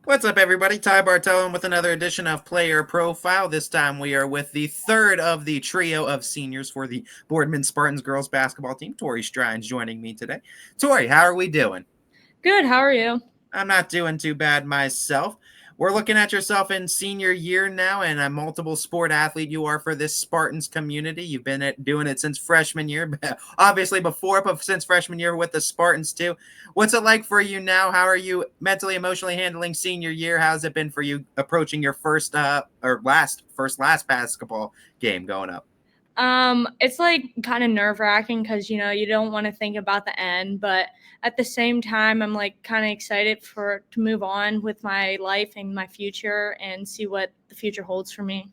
What's up, everybody? Ty Bartellin with another edition of Player Profile. This time we are with the third of the trio of seniors for the Boardman Spartans girls basketball team. Tori Strines joining me today. Tori, how are we doing? Good, how are you? I'm not doing too bad myself. We're looking at yourself in senior year now, and a multiple sport athlete you are for this Spartans community. You've been doing it since freshman year, obviously before, but since freshman year with the Spartans too. What's it like for you now? How are you mentally, emotionally handling senior year? How's it been for you approaching your last basketball game going up? It's like kind of nerve-wracking because you don't want to think about the end, but at the same time I'm like kind of excited for to move on with my life and my future and see what the future holds for me.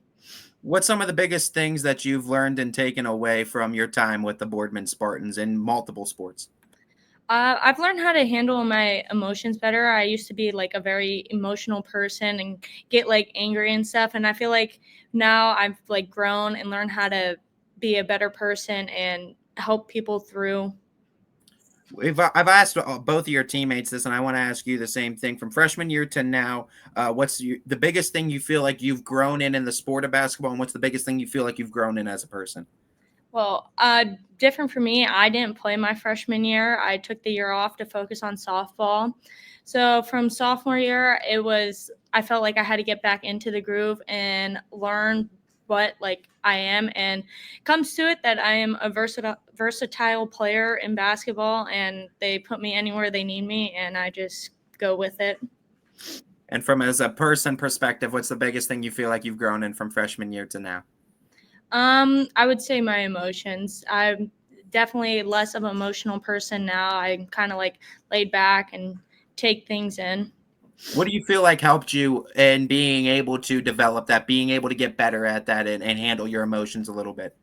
What's some of the biggest things that you've learned and taken away from your time with the Boardman Spartans in multiple sports? I've learned how to handle my emotions better. I used to be like a very emotional person and get like angry and stuff, and I feel like now I've like grown and learned how to be a better person and help people through. I've asked both of your teammates this, and I want to ask you the same thing. From freshman year to now, the biggest thing you feel like you've grown in the sport of basketball, and what's the biggest thing you feel like you've grown in as a person? Well, different for me. I didn't play my freshman year. I took the year off to focus on softball. So from sophomore year, I felt like I had to get back into the groove and learn what like I am, and comes to it that I am a versatile player in basketball, and they put me anywhere they need me, and I just go with it. And from as a person perspective, what's the biggest thing you feel like you've grown in from freshman year to now? I would say my emotions. I'm definitely less of an emotional person now. I'm kind of like laid back and take things in. What do you feel like helped you in being able to develop that, being able to get better at that, and handle your emotions a little bit?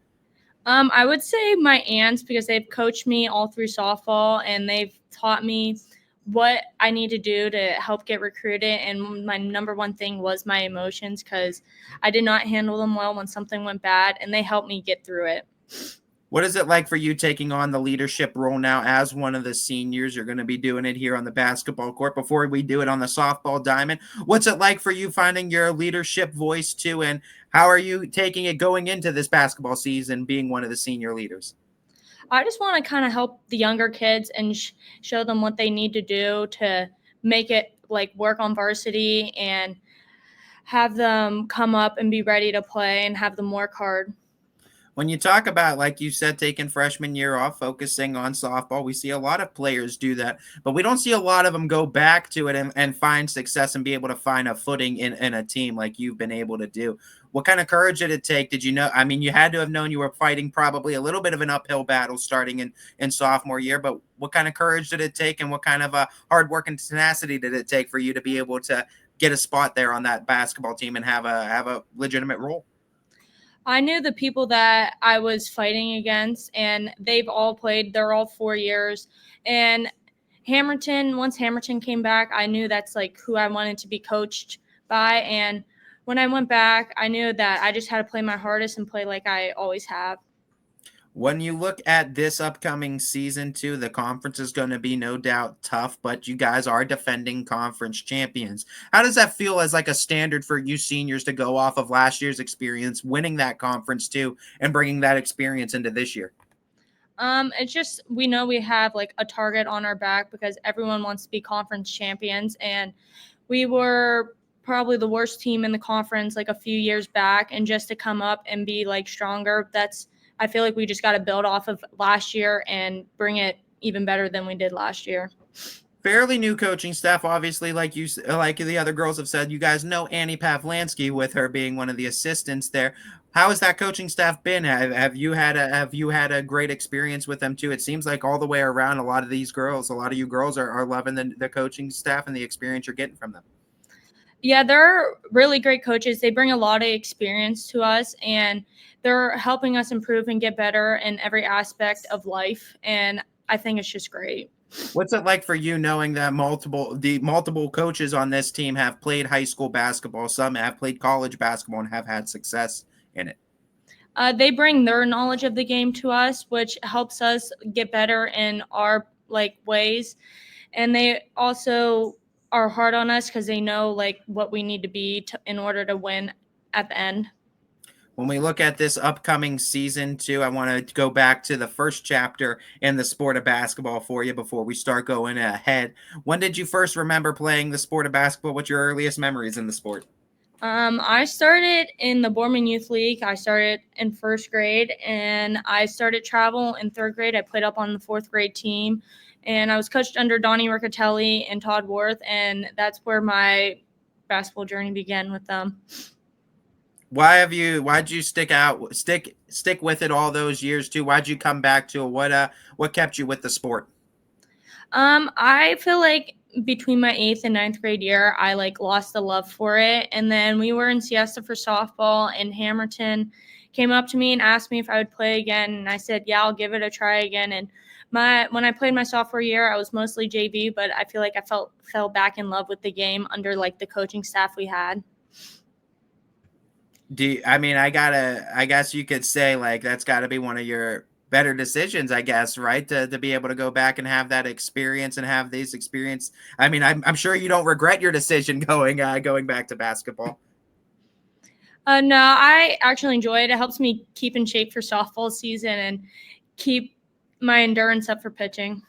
I would say my aunts because they've coached me all through softball and they've taught me what I need to do to help get recruited. And my number one thing was my emotions because I did not handle them well when something went bad, and they helped me get through it. What is it like for you taking on the leadership role now as one of the seniors? You're going to be doing it here on the basketball court before we do it on the softball diamond. What's it like for you finding your leadership voice too? And how are you taking it going into this basketball season being one of the senior leaders? I just want to kind of help the younger kids and show them what they need to do to make it like work on varsity and have them come up and be ready to play and have them work hard. When you talk about, like you said, taking freshman year off, focusing on softball, we see a lot of players do that, but we don't see a lot of them go back to it and find success and be able to find a footing in a team like you've been able to do. What kind of courage did it take? Did you know? I mean, you had to have known you were fighting probably a little bit of an uphill battle starting in sophomore year, but what kind of courage did it take, and what kind of hard work and tenacity did it take for you to be able to get a spot there on that basketball team and have a legitimate role? I knew the people that I was fighting against, and they've all played. They're all 4 years. And once Hamilton came back, I knew that's like who I wanted to be coached by. And when I went back, I knew that I just had to play my hardest and play like I always have. When you look at this upcoming season, too, the conference is going to be no doubt tough, but you guys are defending conference champions. How does that feel as like a standard for you seniors to go off of last year's experience, winning that conference too, and bringing that experience into this year? It's just we know we have like a target on our back because everyone wants to be conference champions, and we were probably the worst team in the conference like a few years back, and just to come up and be like stronger, that's I feel like we just got to build off of last year and bring it even better than we did last year. Fairly new coaching staff, obviously, like the other girls have said, you guys know Annie Pavlansky with her being one of the assistants there. How has that coaching staff been? Have you had a great experience with them too? It seems like all the way around, a lot of you girls are loving the coaching staff and the experience you're getting from them. Yeah, they're really great coaches. They bring a lot of experience to us, and they're helping us improve and get better in every aspect of life, and I think it's just great. What's it like for you knowing that multiple coaches on this team have played high school basketball, some have played college basketball and have had success in it? They bring their knowledge of the game to us, which helps us get better in our like ways, and they also are hard on us because they know like what we need to be in order to win at the end. When we look at this upcoming season too, I want to go back to the first chapter in the sport of basketball for you before we start going ahead. When did you first remember playing the sport of basketball? What's your earliest memories in the sport? I started in the Boardman Youth League. I started in first grade, and I started travel in third grade. I played up on the fourth grade team, and I was coached under Donnie Riccatelli and Todd Worth, and that's where my basketball journey began with them. Why'd you stick with it all those years too? Why'd you come back to it? What kept you with the sport? I feel like between my 8th and ninth grade year, I like lost the love for it. And then we were in Siesta for softball, and Hamilton came up to me and asked me if I would play again. And I said, yeah, I'll give it a try again. And when I played my sophomore year, I was mostly JV, but I feel like I fell back in love with the game under like the coaching staff we had. I guess you could say like that's gotta be one of your better decisions, I guess, right? To be able to go back and have that experience and have these experience. I'm sure you don't regret your decision going back to basketball. No, I actually enjoy it. It helps me keep in shape for softball season and keep my endurance up for pitching.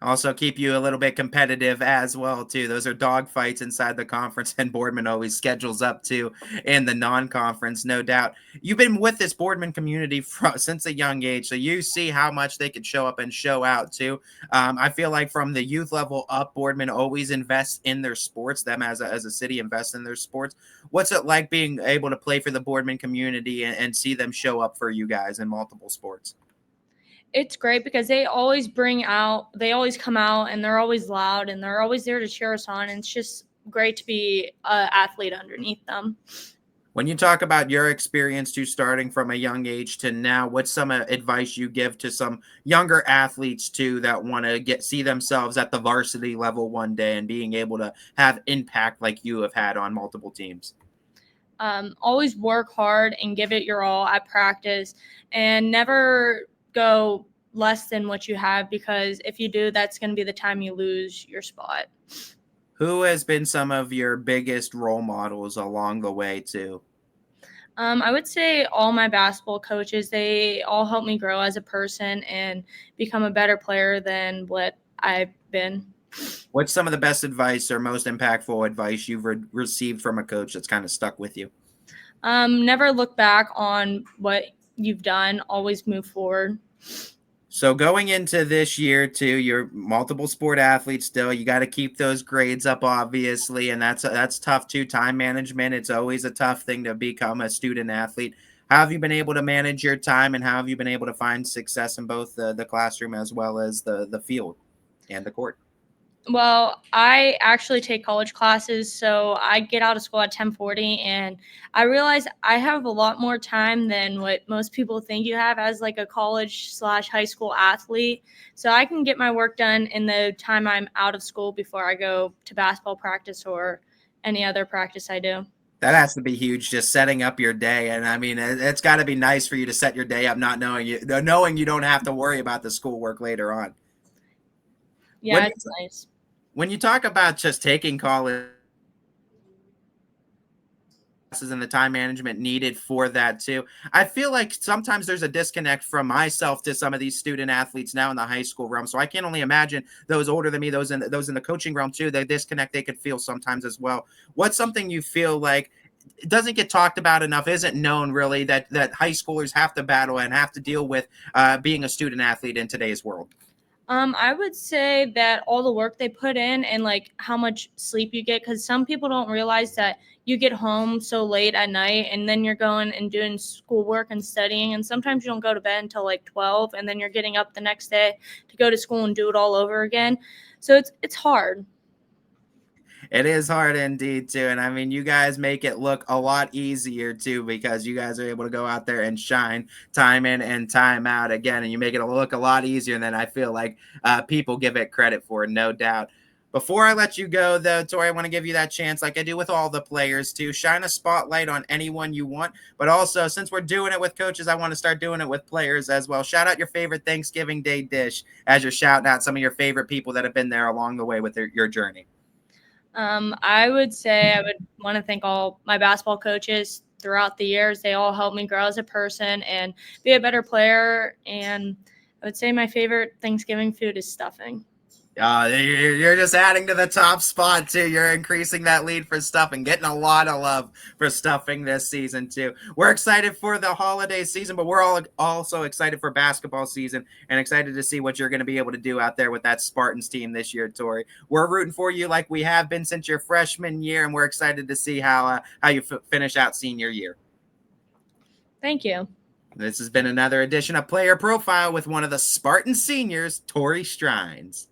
Also keep you a little bit competitive as well too. Those are dog fights inside the conference, and Boardman always schedules up to in the non-conference, no doubt. You've been with this Boardman community since a young age, so you see how much they could show up and show out too. I feel like from the youth level up, Boardman always invests in their sports. Them as a city invests in their sports. What's it like being able to play for the Boardman community and see them show up for you guys in multiple sports? It's great because they always come out and they're always loud and they're always there to cheer us on. And it's just great to be an athlete underneath them. When you talk about your experience to starting from a young age to now, what's some advice you give to some younger athletes too that want to see themselves at the varsity level one day and being able to have impact like you have had on multiple teams? Always work hard and give it your all at practice, and never go less than what you have, because if you do, that's going to be the time you lose your spot. Who has been some of your biggest role models along the way too? I would say all my basketball coaches, they all helped me grow as a person and become a better player than what I've been. What's some of the best advice or most impactful advice you've received from a coach that's kind of stuck with you? Never look back on what you've done. Always move forward. So going into this year too, you're multiple sport athletes still. You got to keep those grades up, obviously, and that's tough too. Time management, it's always a tough thing to become a student athlete. How have you been able to manage your time, and how have you been able to find success in both the classroom as well as the field and the court? Well, I actually take college classes, so I get out of school at 10:40, and I realize I have a lot more time than what most people think you have as like a college/high school athlete. So I can get my work done in the time I'm out of school before I go to basketball practice or any other practice I do. That has to be huge, just setting up your day. And it's got to be nice for you to set your day up, not knowing you don't have to worry about the schoolwork later on. Yeah, When it's nice. when you talk about just taking college classes and the time management needed for that too, I feel like sometimes there's a disconnect from myself to some of these student athletes now in the high school realm. So I can only imagine those older than me, those in the coaching realm too, the disconnect they could feel sometimes as well. What's something you feel like it doesn't get talked about enough, isn't known really, that high schoolers have to battle and have to deal with being a student athlete in today's world? I would say that all the work they put in and like how much sleep you get, because some people don't realize that you get home so late at night and then you're going and doing schoolwork and studying, and sometimes you don't go to bed until like 12, and then you're getting up the next day to go to school and do it all over again. So it's hard. It is hard indeed too, and you guys make it look a lot easier too because you guys are able to go out there and shine time in and time out again, and you make it look a lot easier than I feel like people give it credit for, no doubt. Before I let you go, though, Tori, I want to give you that chance, like I do with all the players, to shine a spotlight on anyone you want. But also, since we're doing it with coaches, I want to start doing it with players as well. Shout out your favorite Thanksgiving Day dish as you're shouting out some of your favorite people that have been there along the way with your journey. I would say I would want to thank all my basketball coaches throughout the years. They all helped me grow as a person and be a better player. And I would say my favorite Thanksgiving food is stuffing. You're just adding to the top spot too. You're increasing that lead for stuffing, getting a lot of love for stuffing this season too. We're excited for the holiday season, but we're all also excited for basketball season and excited to see what you're going to be able to do out there with that Spartans team this year, Tori. We're rooting for you like we have been since your freshman year, and we're excited to see how you finish out senior year. Thank you. This has been another edition of Player Profile with one of the Spartan seniors, Tori Strines.